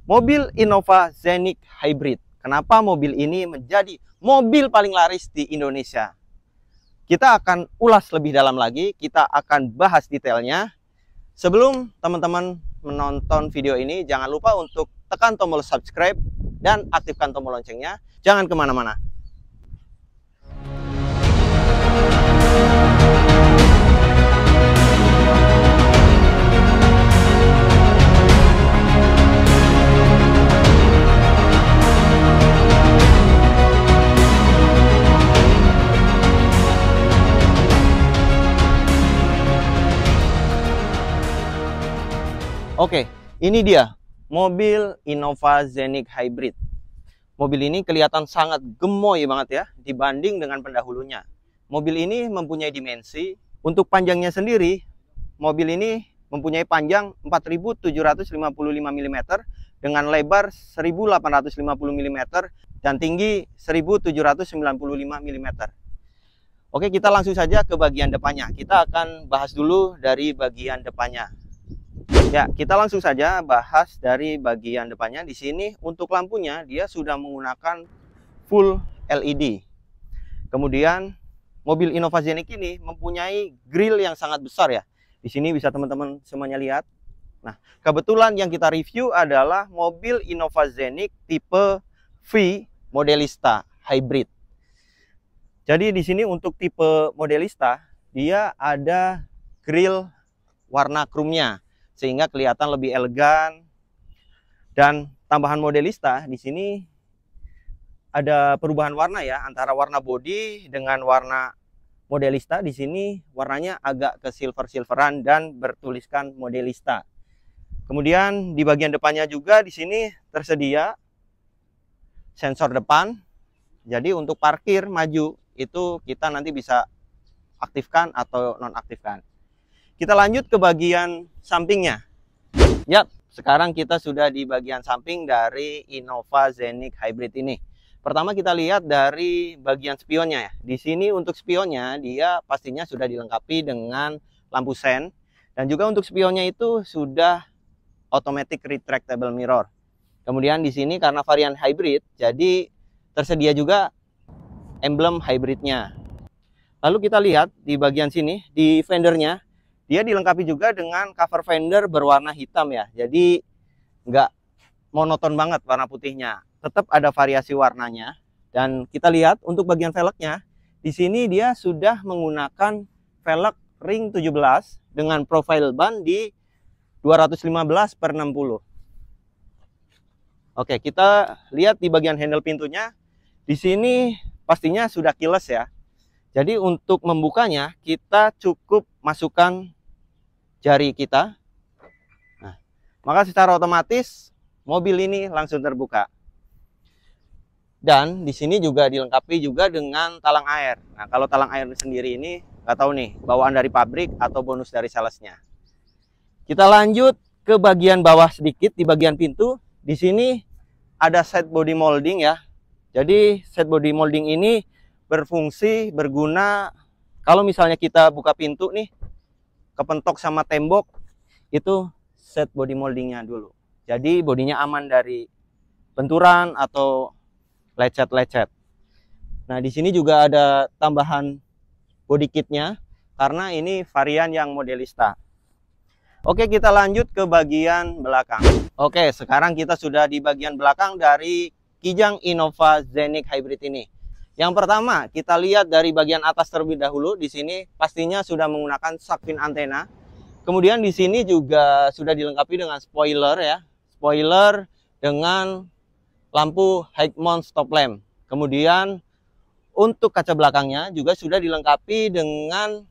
Mobil Innova Scenic Hybrid. Kenapa mobil ini menjadi mobil paling laris di Indonesia? Kita akan ulas lebih dalam lagi, kita akan bahas detailnya. Sebelum teman-teman menonton video ini, jangan lupa untuk tekan tombol subscribe dan aktifkan tombol loncengnya. Jangan kemana-mana. Oke, ini dia mobil Innova Scenic Hybrid. Mobil ini kelihatan sangat gemoy banget ya dibanding dengan pendahulunya. Mobil ini mempunyai dimensi. Untuk panjangnya sendiri, mobil ini mempunyai panjang 4.755 mm dengan lebar 1.850 mm dan tinggi 1.795 mm. Oke, kita langsung saja ke bagian depannya. Kita akan bahas dulu dari bagian depannya. Ya, kita langsung saja bahas dari bagian depannya. Di sini untuk lampunya dia sudah menggunakan full LED. Kemudian mobil Innova Scenic ini mempunyai grill yang sangat besar ya. Di sini bisa teman-teman semuanya lihat. Nah, kebetulan yang kita review adalah mobil Innova Scenic tipe V Modelista Hybrid. Jadi di sini untuk tipe Modelista dia ada grill warna chrome-nya, sehingga kelihatan lebih elegan. Dan tambahan Modelista di sini ada perubahan warna ya antara warna body dengan warna Modelista. Di sini warnanya agak ke silver-silveran dan bertuliskan Modelista. Kemudian di bagian depannya juga di sini tersedia sensor depan. Jadi untuk parkir maju itu kita nanti bisa aktifkan atau nonaktifkan. Kita lanjut ke bagian sampingnya. Yap, sekarang kita sudah di bagian samping dari Innova Scenic Hybrid ini. Pertama kita lihat dari bagian spionnya ya. Di sini untuk spionnya dia pastinya sudah dilengkapi dengan lampu sen. Dan juga untuk spionnya itu sudah automatic retractable mirror. Kemudian di sini karena varian hybrid, jadi tersedia juga emblem hybridnya. Lalu kita lihat di bagian sini, di fendernya, dia dilengkapi juga dengan cover fender berwarna hitam ya. Jadi nggak monoton banget warna putihnya. Tetap ada variasi warnanya. Dan kita lihat untuk bagian velgnya, di sini dia sudah menggunakan velg ring 17 dengan profile ban di 215/60. Oke, kita lihat di bagian handle pintunya. Di sini pastinya sudah keyless ya. Jadi untuk membukanya kita cukup masukkan jari kita. Nah, maka secara otomatis mobil ini langsung terbuka. Dan di sini juga dilengkapi juga dengan talang air. Nah, kalau talang air sendiri ini nggak tahu nih bawaan dari pabrik atau bonus dari salesnya. Kita lanjut ke bagian bawah sedikit di bagian pintu. Di sini ada side body molding ya. Jadi side body molding ini berguna kalau misalnya kita buka pintu nih kepentok sama tembok, itu set body moldingnya dulu. Jadi bodinya aman dari benturan atau lecet-lecet. Nah di sini juga ada tambahan body kitnya karena ini varian yang Modelista. Oke, kita lanjut ke bagian belakang. Oke, sekarang kita sudah di bagian belakang dari Kijang Innova Scenic Hybrid ini. Yang pertama, kita lihat dari bagian atas terlebih dahulu. Di sini pastinya sudah menggunakan shark fin antena. Kemudian di sini juga sudah dilengkapi dengan spoiler ya. Spoiler dengan lampu high mount stop lamp. Kemudian untuk kaca belakangnya juga sudah dilengkapi dengan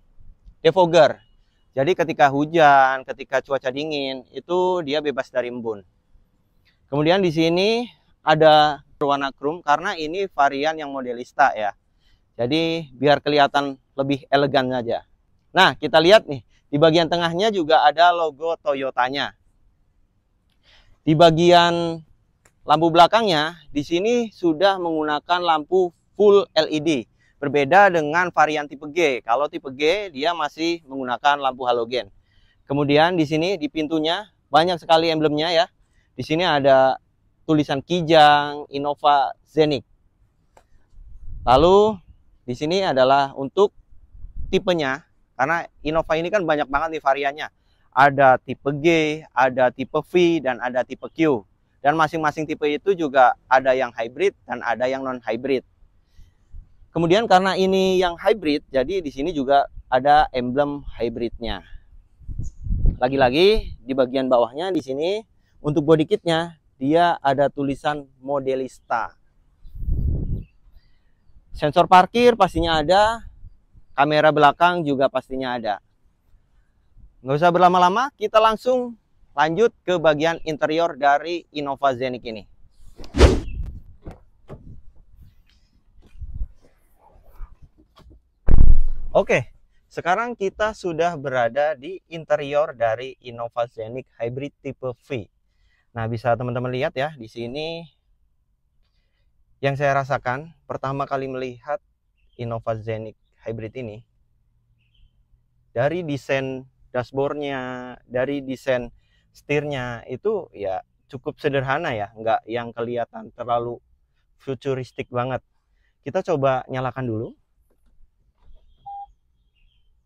defogger. Jadi ketika hujan, ketika cuaca dingin, itu dia bebas dari embun. Kemudian di sini ada berwarna chrome karena ini varian yang Modelista ya. Jadi biar kelihatan lebih elegan saja. Nah, kita lihat nih, di bagian tengahnya juga ada logo Toyotanya. Di bagian lampu belakangnya, di sini sudah menggunakan lampu full LED. Berbeda dengan varian tipe G. Kalau tipe G dia masih menggunakan lampu halogen. Kemudian di sini di pintunya banyak sekali emblemnya ya. Di sini ada tulisan Kijang Innova Zenik. Lalu di sini adalah untuk tipenya, karena Innova ini kan banyak banget nih variannya. Ada tipe G, ada tipe V, dan ada tipe Q. Dan masing-masing tipe itu juga ada yang hybrid dan ada yang non-hybrid. Kemudian karena ini yang hybrid, jadi di sini juga ada emblem hybridnya. Lagi-lagi di bagian bawahnya di sini untuk body kitnya dia ada tulisan Modelista. Sensor parkir pastinya ada, kamera belakang juga pastinya ada. Nggak usah berlama-lama, kita langsung lanjut ke bagian interior dari Innova Zenik ini. Oke, sekarang kita sudah berada di interior dari Innova Zenik Hybrid tipe V. Nah, bisa teman-teman lihat ya, di sini yang saya rasakan pertama kali melihat Innova Zenik Hybrid ini, dari desain dashboardnya, dari desain setirnya itu ya cukup sederhana ya, nggak yang kelihatan terlalu futuristik banget. Kita coba nyalakan dulu.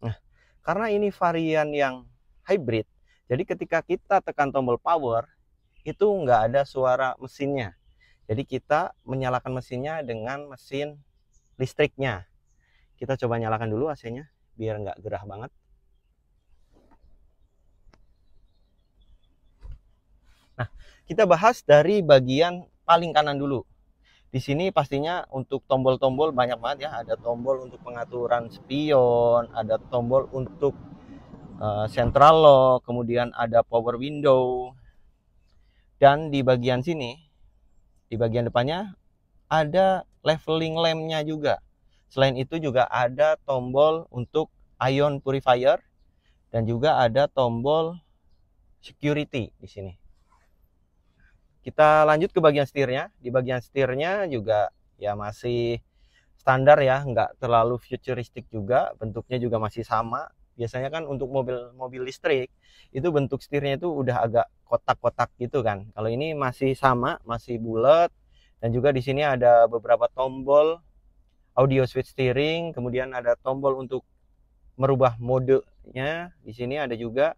Nah, karena ini varian yang hybrid, jadi ketika kita tekan tombol power itu nggak ada suara mesinnya. Jadi kita menyalakan mesinnya dengan mesin listriknya. Kita coba nyalakan dulu AC-nya biar nggak gerah banget. Nah, kita bahas dari bagian paling kanan dulu. Di sini pastinya untuk tombol-tombol banyak banget ya. Ada tombol untuk pengaturan spion, ada tombol untuk central lock, kemudian ada power window. Dan di bagian sini, di bagian depannya ada leveling lampnya juga. Selain itu juga ada tombol untuk ion purifier dan juga ada tombol security di sini. Kita lanjut ke bagian setirnya. Di bagian setirnya juga ya masih standar ya, nggak terlalu futuristik juga. Bentuknya juga masih sama. Biasanya kan untuk mobil listrik itu bentuk setirnya itu udah agak kotak-kotak gitu kan. Kalau ini masih sama, masih bulat. Dan juga di sini ada beberapa tombol audio switch steering, kemudian ada tombol untuk merubah modenya. Di sini ada juga.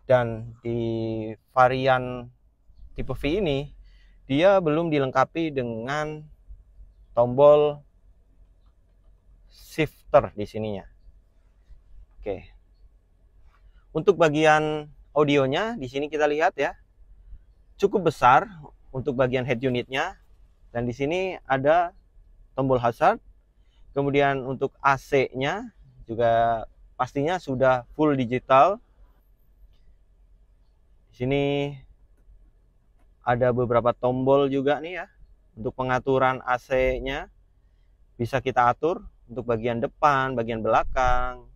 Dan di varian tipe V ini dia belum dilengkapi dengan tombol shifter di sininya. Oke. Untuk bagian audionya di sini kita lihat ya, cukup besar untuk bagian head unitnya. Dan di sini ada tombol hazard. Kemudian untuk AC-nya juga pastinya sudah full digital. Di sini ada beberapa tombol juga nih ya untuk pengaturan AC-nya. Bisa kita atur untuk bagian depan, bagian belakang.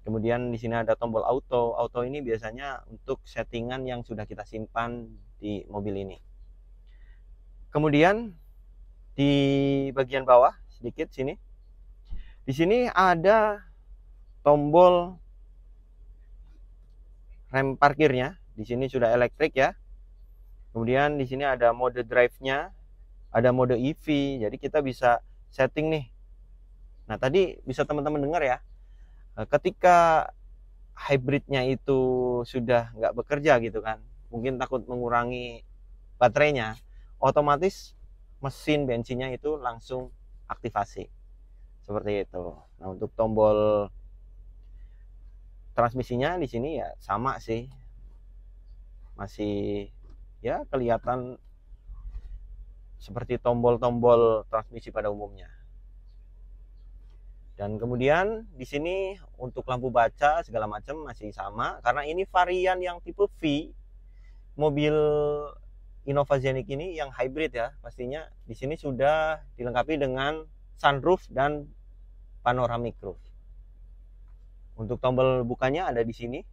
Kemudian di sini ada tombol auto. Auto ini biasanya untuk settingan yang sudah kita simpan di mobil ini. Kemudian di bagian bawah sedikit sini. Di sini ada tombol rem parkirnya. Di sini sudah elektrik ya. Kemudian di sini ada mode drive-nya, ada mode EV. Jadi kita bisa setting nih. Nah, tadi bisa teman-teman dengar ya. Ketika hybridnya itu sudah nggak bekerja gitu kan, mungkin takut mengurangi baterainya, otomatis mesin bensinnya itu langsung aktivasi. Seperti itu. Nah, untuk tombol transmisinya di sini ya sama sih. Masih ya kelihatan seperti tombol-tombol transmisi pada umumnya. Dan kemudian di sini untuk lampu baca segala macam masih sama karena ini varian yang tipe V. Mobil Innova Zenik ini yang hybrid ya, pastinya di sini sudah dilengkapi dengan sunroof dan panoramic roof. Untuk tombol bukanya ada di sini.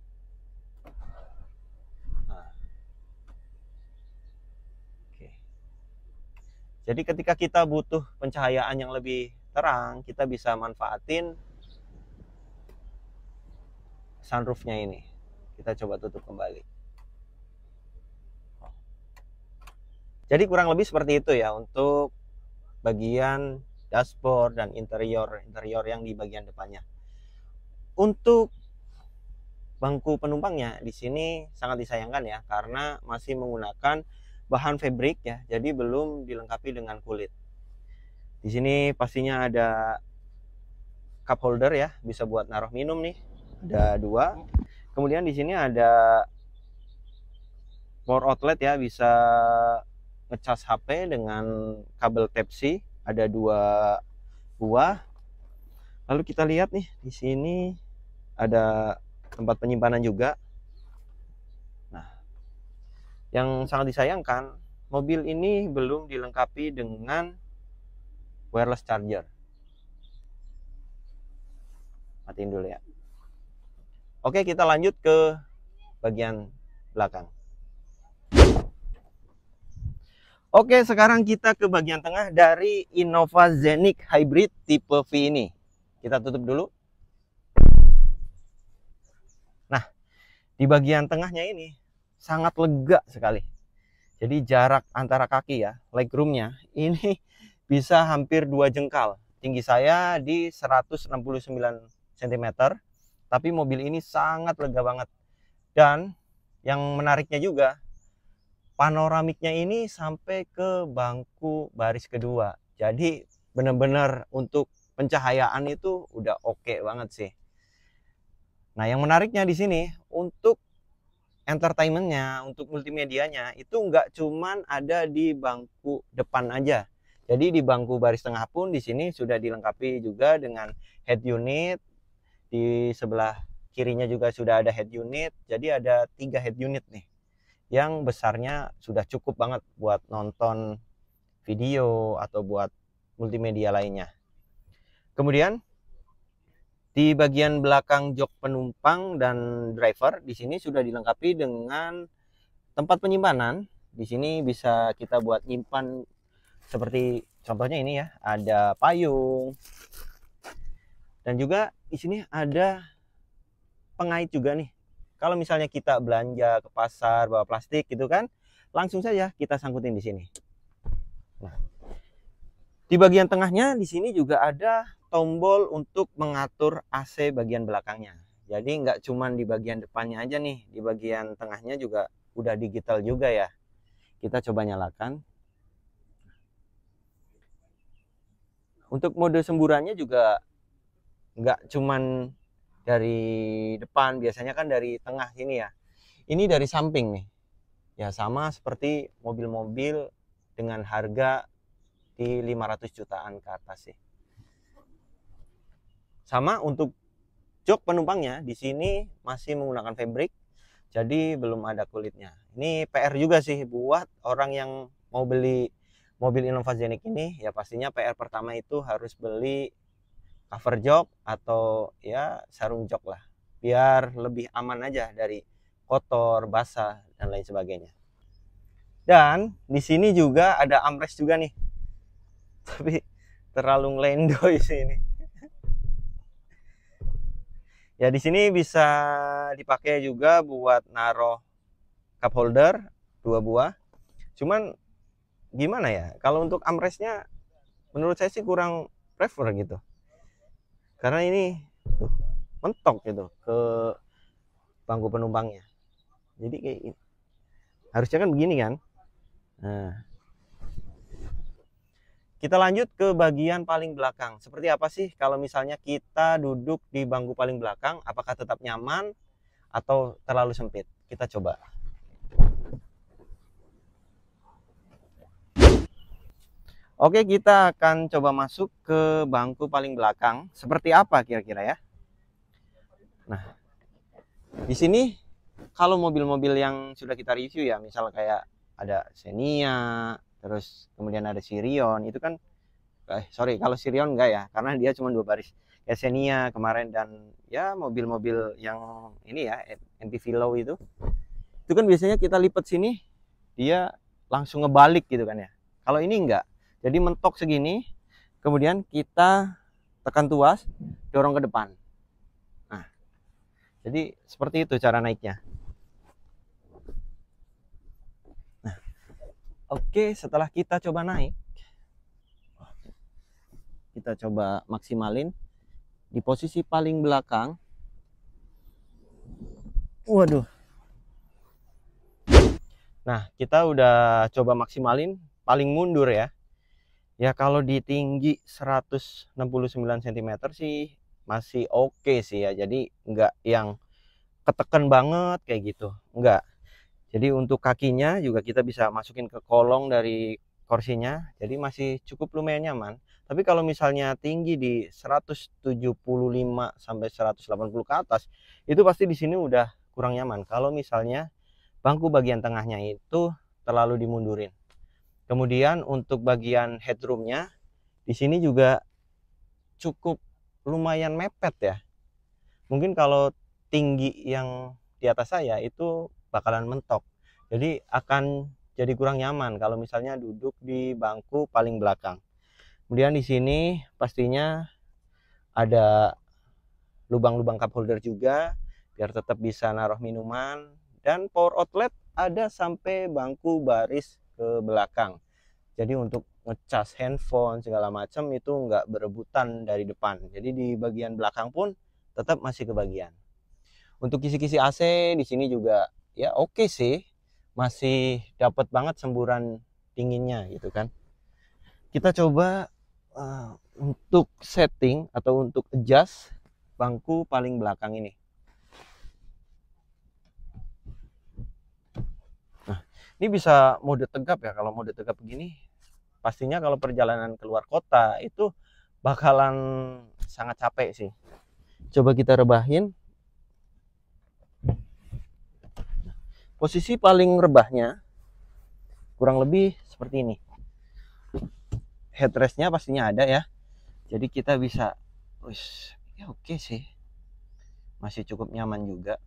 Jadi ketika kita butuh pencahayaan yang lebih terang, kita bisa manfaatin sunroofnya ini. Kita coba tutup kembali. Jadi kurang lebih seperti itu ya untuk bagian dashboard dan interior yang di bagian depannya. Untuk bangku penumpangnya di sini sangat disayangkan ya, karena masih menggunakan bahan fabric ya, jadi belum dilengkapi dengan kulit. Di sini pastinya ada cup holder ya, bisa buat naruh minum nih, ada 2. Kemudian di sini ada power outlet ya, bisa ngecas HP dengan kabel Type-C, ada 2 buah. Lalu kita lihat nih, di sini ada tempat penyimpanan juga. Nah, yang sangat disayangkan, mobil ini belum dilengkapi dengan wireless charger. Matiin dulu ya. Oke, kita lanjut ke bagian belakang. Oke, sekarang kita ke bagian tengah dari Innova Zeniq Hybrid tipe V ini. Kita tutup dulu. Nah, di bagian tengahnya ini sangat lega sekali. Jadi jarak antara kaki ya, legroomnya ini bisa hampir 2 jengkal. Tinggi saya di 169 cm, tapi mobil ini sangat lega banget. Dan yang menariknya juga, panoramiknya ini sampai ke bangku baris kedua. Jadi benar-benar untuk pencahayaan itu udah oke banget sih. Nah, yang menariknya di sini untuk entertainmentnya, untuk multimedianya itu nggak cuman ada di bangku depan aja. Jadi di bangku baris tengah pun di sini sudah dilengkapi juga dengan head unit. Di sebelah kirinya juga sudah ada head unit. Jadi ada 3 head unit nih, yang besarnya sudah cukup banget buat nonton video atau buat multimedia lainnya. Kemudian di bagian belakang jok penumpang dan driver di sini sudah dilengkapi dengan tempat penyimpanan. Di sini bisa kita buat nyimpan seperti contohnya ini ya, ada payung. Dan juga di sini ada pengait juga nih. Kalau misalnya kita belanja ke pasar bawa plastik gitu kan, langsung saja kita sangkutin di sini. Nah, di bagian tengahnya di sini juga ada tombol untuk mengatur AC bagian belakangnya. Jadi nggak cuman di bagian depannya aja nih, di bagian tengahnya juga udah digital juga ya. Kita coba nyalakan. Untuk mode semburannya juga nggak cuman dari depan, biasanya kan dari tengah sini ya. Ini dari samping nih. Ya sama seperti mobil-mobil dengan harga di 500 jutaan ke atas sih. Sama untuk jok penumpangnya di sini masih menggunakan fabric, jadi belum ada kulitnya. Ini PR juga sih buat orang yang mau beli mobil Innova Zeniq ini. Ya pastinya PR pertama itu harus beli cover jok atau ya sarung jok lah, biar lebih aman aja dari kotor, basah dan lain sebagainya. Dan di sini juga ada armrest juga nih, tapi terlalu ngelendoy sih ini. Ya di sini bisa dipakai juga buat naruh cup holder 2 buah. Cuman gimana ya, kalau untuk armrestnya menurut saya sih kurang prefer gitu. Karena ini tuh mentok gitu ke bangku penumpangnya. Jadi kayak ini. Harusnya kan begini kan. Nah, kita lanjut ke bagian paling belakang. Seperti apa sih kalau misalnya kita duduk di bangku paling belakang, apakah tetap nyaman atau terlalu sempit? Kita coba. Oke, kita akan coba masuk ke bangku paling belakang. Seperti apa kira-kira ya? Nah, di sini kalau mobil-mobil yang sudah kita review ya, misal kayak ada Xenia, terus kemudian ada Sirion, itu kan sorry, kalau Sirion enggak ya, karena dia cuma 2 baris. Ya Xenia kemarin dan ya mobil-mobil yang ini ya, MPV low itu kan biasanya kita lipat sini, dia langsung ngebalik gitu kan ya. Kalau ini enggak. Jadi mentok segini, kemudian kita tekan tuas, dorong ke depan. Nah, jadi seperti itu cara naiknya. Nah, Oke, setelah kita coba naik, kita coba maksimalin di posisi paling belakang. Waduh. Nah, kita udah coba maksimalin paling mundur ya. Ya kalau di tinggi 169 cm sih masih oke sih ya. Jadi enggak yang ketekan banget kayak gitu. Enggak. Jadi untuk kakinya juga kita bisa masukin ke kolong dari kursinya. Jadi masih cukup lumayan nyaman. Tapi kalau misalnya tinggi di 175 sampai 180 ke atas, itu pasti di sini udah kurang nyaman. Kalau misalnya bangku bagian tengahnya itu terlalu dimundurin. Kemudian untuk bagian headroomnya di sini juga cukup lumayan mepet ya. Mungkin kalau tinggi yang di atas saya itu bakalan mentok. Jadi akan jadi kurang nyaman kalau misalnya duduk di bangku paling belakang. Kemudian di sini pastinya ada lubang-lubang cup holder juga biar tetap bisa naruh minuman, dan power outlet ada sampai bangku baris ke belakang. Jadi untuk ngecas handphone segala macam itu nggak berebutan dari depan. Jadi di bagian belakang pun tetap masih kebagian. Untuk kisi-kisi AC di sini juga ya oke sih, masih dapat banget semburan dinginnya gitu kan. Kita coba untuk setting atau untuk adjust bangku paling belakang ini. Nah, ini bisa mode tegap ya. Kalau mode tegap begini, pastinya kalau perjalanan keluar kota itu bakalan sangat capek sih. Coba kita rebahin. Posisi paling rebahnya kurang lebih seperti ini. Headrestnya pastinya ada ya. Jadi kita bisa, ya oke sih. Masih cukup nyaman juga.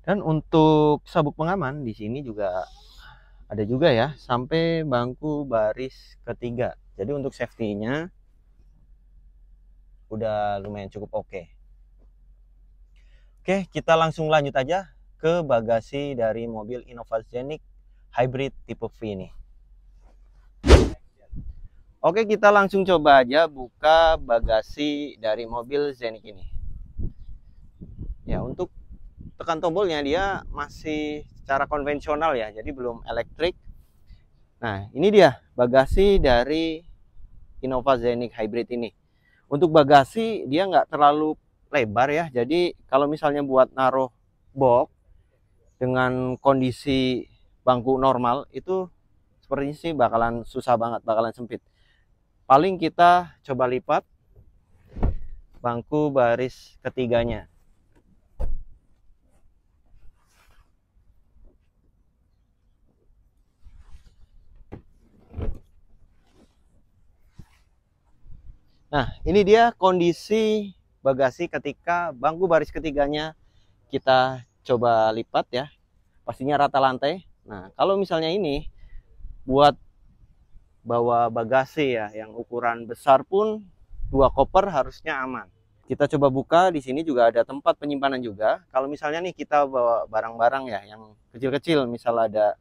Dan untuk sabuk pengaman di sini juga ada juga ya, sampai bangku baris ketiga. Jadi untuk safety-nya udah lumayan cukup oke. Oke, kita langsung lanjut aja ke bagasi dari mobil Innova Zeniq Hybrid tipe V ini. Oke, kita langsung coba aja buka bagasi dari mobil Zeniq ini. Ya, untuk tekan tombolnya dia masih secara konvensional ya, jadi belum elektrik. Nah, ini dia bagasi dari Innova Zeniq Hybrid ini. Untuk bagasi dia nggak terlalu lebar ya, jadi kalau misalnya buat naruh box dengan kondisi bangku normal itu sepertinya sih bakalan susah banget, bakalan sempit. Paling kita coba lipat bangku baris ketiganya. Nah, ini dia kondisi bagasi ketika bangku baris ketiganya kita coba lipat ya. Pastinya rata lantai. Nah, kalau misalnya ini buat bawa bagasi ya yang ukuran besar pun 2 koper harusnya aman. Kita coba buka, di sini juga ada tempat penyimpanan juga. Kalau misalnya nih kita bawa barang-barang ya yang kecil-kecil, misal ada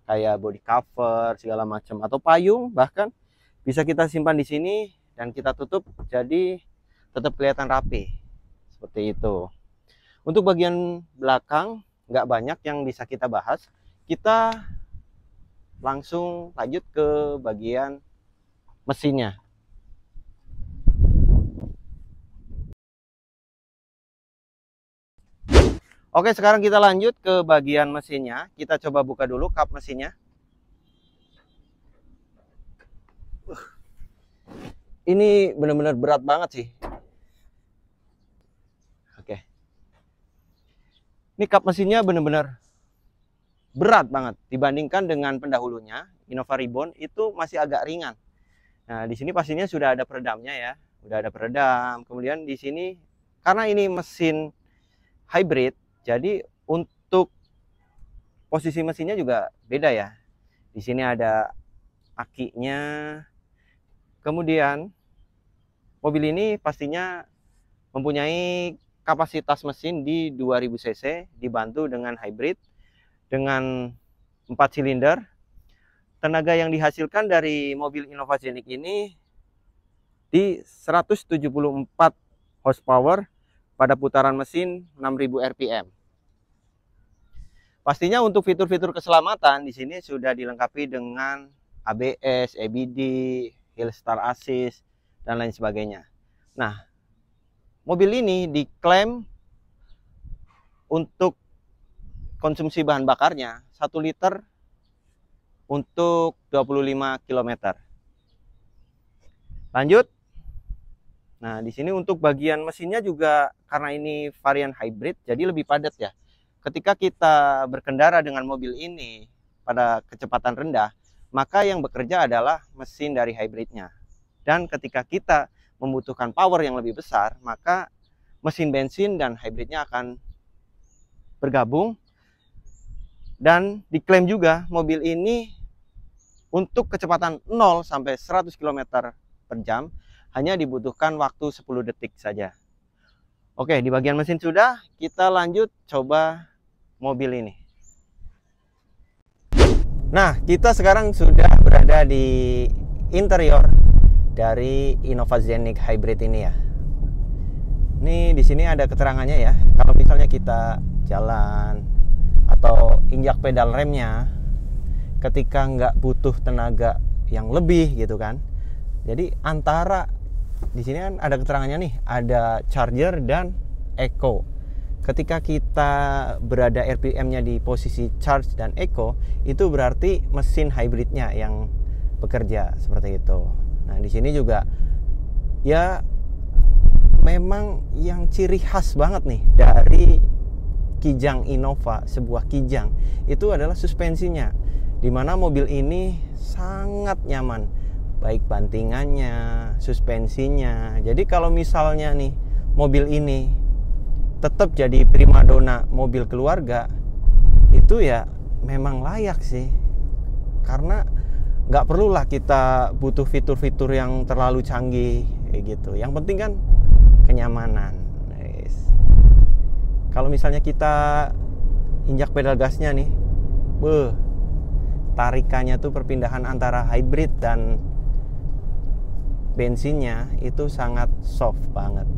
kayak body cover segala macam atau payung, bahkan bisa kita simpan di sini dan kita tutup jadi tetap kelihatan rapi seperti itu. Untuk bagian belakang nggak banyak yang bisa kita bahas, kita langsung lanjut ke bagian mesinnya. Oke, sekarang kita lanjut ke bagian mesinnya. Kita coba buka dulu kap mesinnya. Ini benar-benar berat banget sih. Oke. Ini kap mesinnya benar-benar berat banget dibandingkan dengan pendahulunya Innova Reborn itu masih agak ringan. Nah, di sini pastinya sudah ada peredamnya ya, udah ada peredam. Kemudian di sini karena ini mesin hybrid, jadi untuk posisi mesinnya juga beda ya. Di sini ada akinya. Kemudian mobil ini pastinya mempunyai kapasitas mesin di 2000 cc dibantu dengan hybrid dengan 4 silinder. Tenaga yang dihasilkan dari mobil Innova Zenik ini di 174 horsepower pada putaran mesin 6000 rpm. Pastinya untuk fitur-fitur keselamatan di sini sudah dilengkapi dengan ABS, EBD, Hill Start Assist, dan lain sebagainya. Nah, mobil ini diklaim untuk konsumsi bahan bakarnya 1 liter untuk 25 km. Lanjut. Nah, di sini untuk bagian mesinnya juga karena ini varian hybrid, jadi lebih padat ya. Ketika kita berkendara dengan mobil ini pada kecepatan rendah, maka yang bekerja adalah mesin dari hybridnya. Dan ketika kita membutuhkan power yang lebih besar, maka mesin bensin dan hybridnya akan bergabung. Dan diklaim juga mobil ini untuk kecepatan 0 sampai 100 km per jam hanya dibutuhkan waktu 10 detik saja. Oke, di bagian mesin sudah, kita lanjut coba mobil ini. Nah, kita sekarang sudah berada di interior dari Innova Zenik Hybrid ini ya. Ini di sini ada keterangannya ya. Kalau misalnya kita jalan atau injak pedal remnya, ketika nggak butuh tenaga yang lebih gitu kan. Jadi antara di sini kan ada keterangannya nih, ada charger dan eco. Ketika kita berada RPM-nya di posisi charge dan eco, itu berarti mesin hybridnya yang bekerja seperti itu. Nah, di sini juga ya memang yang ciri khas banget nih dari Kijang Innova, sebuah Kijang, itu adalah suspensinya. Dimana mobil ini sangat nyaman, baik bantingannya, suspensinya. Jadi kalau misalnya nih mobil ini tetap jadi primadona mobil keluarga, itu ya memang layak sih. Karena nggak perlulah kita butuh fitur-fitur yang terlalu canggih kayak gitu. Yang penting kan kenyamanan. Kalau misalnya kita injak pedal gasnya nih, tarikannya tuh perpindahan antara hybrid dan bensinnya itu sangat soft banget.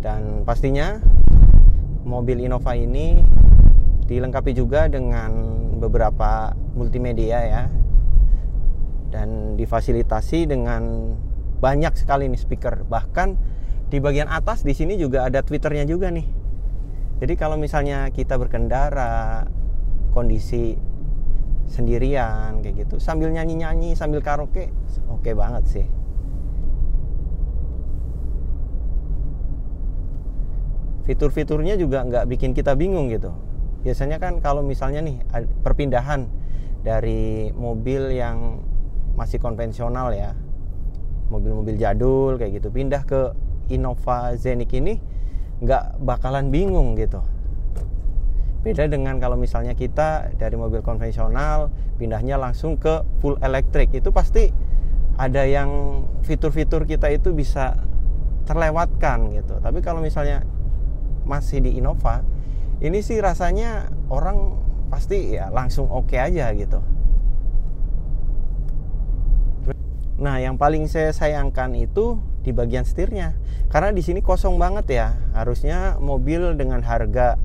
Dan pastinya mobil Innova ini dilengkapi juga dengan beberapa multimedia ya, dan difasilitasi dengan banyak sekali nih speaker. Bahkan di bagian atas di sini juga ada tweeternya juga nih. Jadi kalau misalnya kita berkendara kondisi sendirian kayak gitu, sambil nyanyi-nyanyi, sambil karaoke, oke banget sih. Fitur-fiturnya juga nggak bikin kita bingung gitu. Biasanya kan kalau misalnya nih perpindahan dari mobil yang masih konvensional ya, mobil-mobil jadul kayak gitu, pindah ke Innova Zenik ini nggak bakalan bingung gitu. Beda dengan kalau misalnya kita dari mobil konvensional pindahnya langsung ke full electric, itu pasti ada yang fitur-fitur kita itu bisa terlewatkan gitu. Tapi kalau misalnya masih di Innova, ini sih rasanya orang pasti ya langsung oke aja gitu. Nah, yang paling saya sayangkan itu di bagian setirnya, karena di sini kosong banget ya. Harusnya mobil dengan harga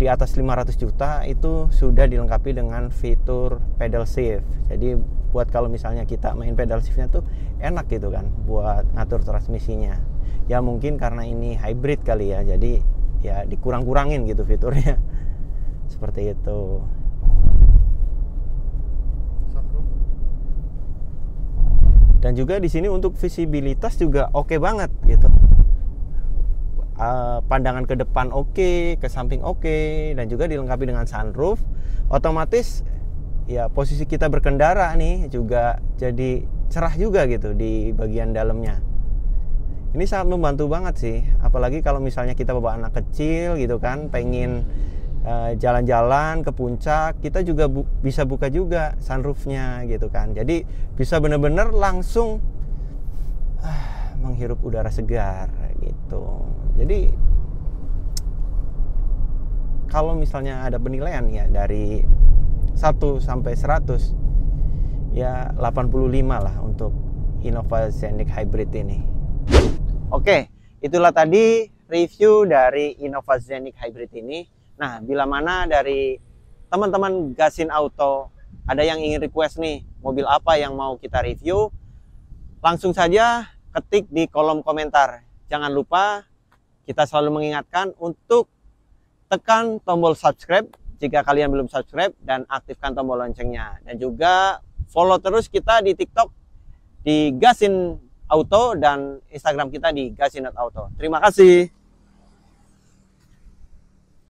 di atas 500 juta itu sudah dilengkapi dengan fitur pedal shift. Jadi buat kalau misalnya kita main pedal shiftnya tuh enak gitu kan, buat ngatur transmisinya. Ya mungkin karena ini hybrid kali ya, jadi ya dikurang-kurangin gitu fiturnya. Seperti itu. Dan juga di sini untuk visibilitas juga oke banget gitu. Pandangan ke depan oke, ke samping oke, dan juga dilengkapi dengan sunroof. Otomatis ya posisi kita berkendara nih juga jadi cerah juga gitu di bagian dalamnya. Ini sangat membantu banget sih, apalagi kalau misalnya kita bawa anak kecil gitu kan, pengen jalan-jalan ke puncak, kita juga bisa buka juga sunroofnya gitu kan. Jadi bisa bener-bener langsung menghirup udara segar gitu. Jadi kalau misalnya ada penilaian ya dari 1 sampai 100, ya 85 lah untuk Innova Zenix Hybrid ini. Oke, itulah tadi review dari Innova Zenix Hybrid ini. Nah, bila mana dari teman-teman Gasin Auto ada yang ingin request nih, mobil apa yang mau kita review, langsung saja ketik di kolom komentar. Jangan lupa, kita selalu mengingatkan untuk tekan tombol subscribe jika kalian belum subscribe, dan aktifkan tombol loncengnya. Dan juga follow terus kita di TikTok di Gasin Auto dan Instagram kita di gasin.auto. Terima kasih.